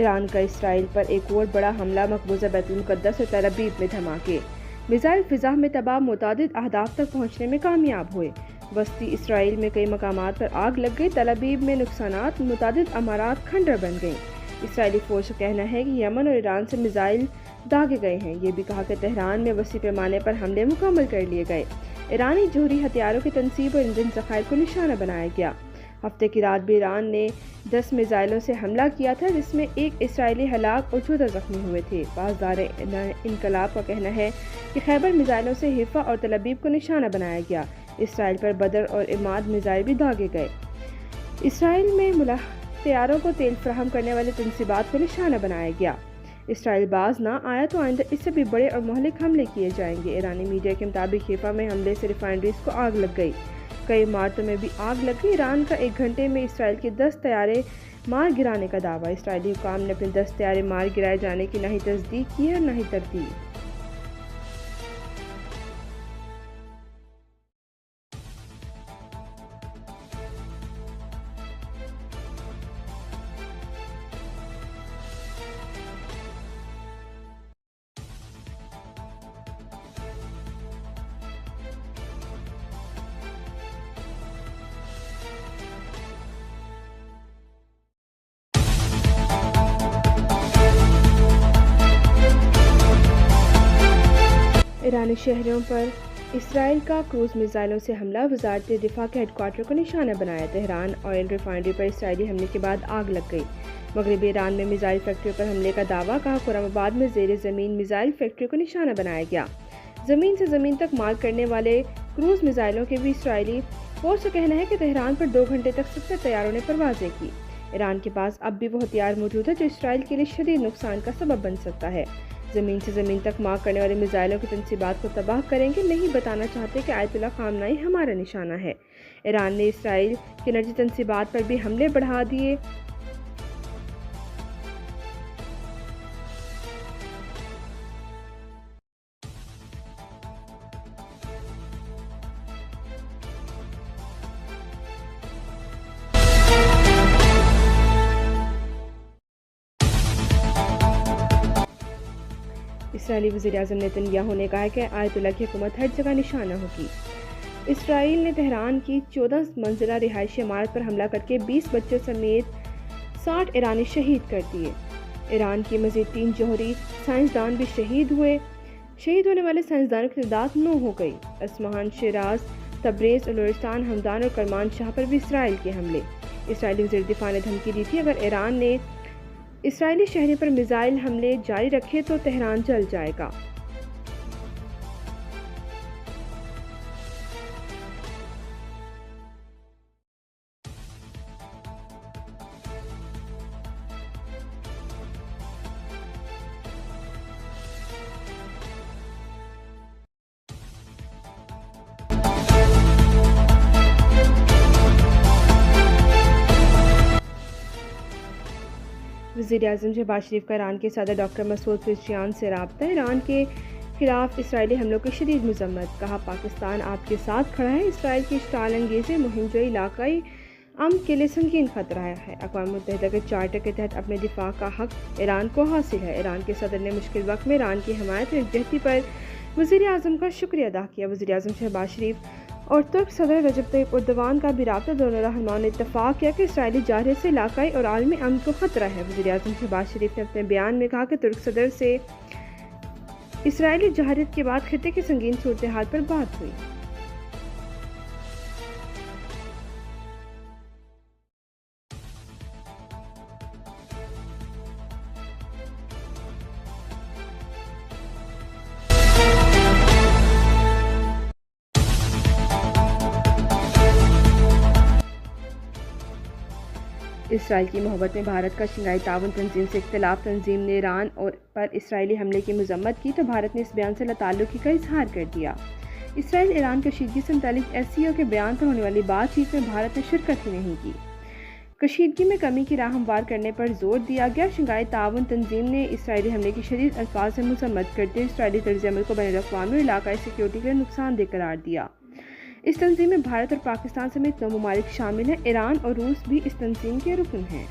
Iran का Israel पर एक और बड़ा हमला, मकबूजा बैतुल मुक़द्दस और तल अबीब में धमाके। मिसाइल फ़िज़ा में तबाह, मुतादिद अहदाफ तक पहुँचने में कामयाब हुए। वस्ती इसराइल में कई मकामात पर आग लग गई। तल अबीब में नुकसानात, मुतादिद अमारात खंडर बन गई। इसराइली फ़ौज का कहना है कि यमन और ईरान से मिसाइल दागे गए हैं। ये भी कहा कि तेहरान में वसी पैमाने पर हमले मुकम्मल कर लिए गए। ईरानी जोहरी हथियारों की तनसीब और ईंधन ज़खायर को निशाना बनाया गया। हफ्ते की रात भी ईरान ने 10 मिसाइलों से हमला किया था, जिसमें एक इसराइली हलाक और 14 जख्मी हुए थे। बाज़दार-ए-इनकलाब का कहना है कि खैबर मिसाइलों से हिफा और तल अबीब को निशाना बनाया गया। इसराइल पर बदर और इमाद मिसाइल भी दागे गए। इसराइल में तैयारों को तेल फराहम करने वाले तनसीबात को निशाना बनाया गया। इसराइल बाज ना आया तो आइंदा इससे भी बड़े और महलिक हमले किए जाएंगे। ईरानी मीडिया के मुताबिक हिफा में हमले से रिफाइनरीज को आग लग गई। कई इमारतों में भी आग लग गई। ईरान का 1 घंटे में इसराइल के 10 तैयारे मार गिराने का दावा। इसराइली हुकाम ने अपने 10 तैयारे मार गिराए जाने की न ही तस्दीक की है न ही तरदीद। ईरानी शहरों पर इसराइल का क्रूज़ मिसाइलों से हमला, वज़ारत दिफा के हेडक्वार्टर को निशाना बनाया। तेहरान ऑयल रिफाइनरी पर इसराइली हमले के बाद आग लग गई। मगरबी ईरान में मिसाइल फैक्ट्री पर हमले का दावा। कहा खुर्रमाबाद में ज़ेर ज़मीन मिसाइल फैक्ट्री को निशाना बनाया गया। ज़मीन से ज़मीन तक मार करने वाले क्रूज़ मिसाइलों के भी इसराइली फ़ौज का कहना है कि तेहरान पर 2 घंटे तक 70 तैयारों ने परवाज़ें की। ईरान के पास अब भी वो हथियार मौजूद है जो इसराइल के लिए शदीद नुकसान का सबब बन सकता है। ज़मीन से ज़मीन तक मार करने वाले मिसाइलों की तनसीबात को तबाह करेंगे। नहीं बताना चाहते कि आयतुल्ला खामनाई हमारा निशाना है। ईरान ने इसराइल की एनर्जी तनसीबात पर भी हमले बढ़ा दिए। इसराइली वज़ीर-ए-आज़म नेतन्याहू ने कहा है कि आयतुल्ला की हुकूमत हर जगह निशाना होगी। इसराइल ने तेहरान की 14 मंजिला रिहायशी इमारत पर हमला करके 20 बच्चों समेत 60 ईरानी शहीद कर दिए। ईरान की मज़ीद 3 जौहरी साइंसदान भी शहीद हुए। शहीद होने वाले साइंसदानों की तादाद 9 हो गई। असमाहान, शिराज, तब्रेज़, बलूचिस्तान, हमदान और करमान शाह पर भी इसराइल के हमले। इसराइली वज़ीर दिफा ने धमकी दी थी अगर ईरान ने इसराइली शहरों पर मिसाइल हमले जारी रखे तो तेहरान जल जाएगा। वज़ीर-ए-आज़म शहबाज शरीफ का ईरान के सदर डॉक्टर मसूद पेज़ेश्कियान से राब्ता। ईरान के खिलाफ इसराइली हमलों की शदीद मज़म्मत। कहा पाकिस्तान आपके साथ खड़ा है। इसराइल की इश्ताल अंगेज़ी मुहिम जो इलाकाई अमन के लिए संगीन खतरा है। अक़वाम मुत्तहिदा के चार्टर के तहत अपने दिफा का हक ईरान को हासिल है। ईरान के सदर ने मुश्किल वक्त में ईरान की हमायत और यकजहती पर वज़ीर-ए-आज़म का शुक्रिया अदा किया। वज़ीर-ए-आज़म शहबाज शरीफ और तुर्क सदर रजब तय्यिप एर्दोगान का भी राब्ता दोनों रहनुमाओं ने इत्तफ़ाक़ किया कि इसराइली जारहियत से इलाकाई और आलमी अमन को ख़तरा है। वज़ीर-ए-आज़म शहबाज शरीफ ने अपने बयान में कहा कि तुर्क सदर से इसराइली जारहियत के बाद खित्ते की संगीन सूरत हाल पर बात हुई। इसराइल की मोहब्बत में भारत का शंघाई ताउन तंजीम से इख्तिलाफ। तंजीम ने ईरान पर इसराइली हमले की मजम्मत की तो भारत ने इस बयान से ताल्लुकी का इजहार कर दिया। इसराइल ईरान कशीदगी से मुतालिक SCO के बयान पर होने वाली बातचीत में भारत ने शिरकत ही नहीं की। कशीदगी में कमी की राह हमवार करने पर जोर दिया गया। शंघाई ताउन तंजीम ने इसराइली हमले की शदीद अल्फाज से मजम्मत करते हुए इसराइली तर्ज़-ए-अमल को बैनुल-अक़वामी और इलाकाई सिक्योरिटी के लिए नुकसानदेह करार दिया। इस तंजीम में भारत और पाकिस्तान समेत 9 ममालिक शामिल हैं। ईरान और रूस भी इस तंजीम के रुकन हैं।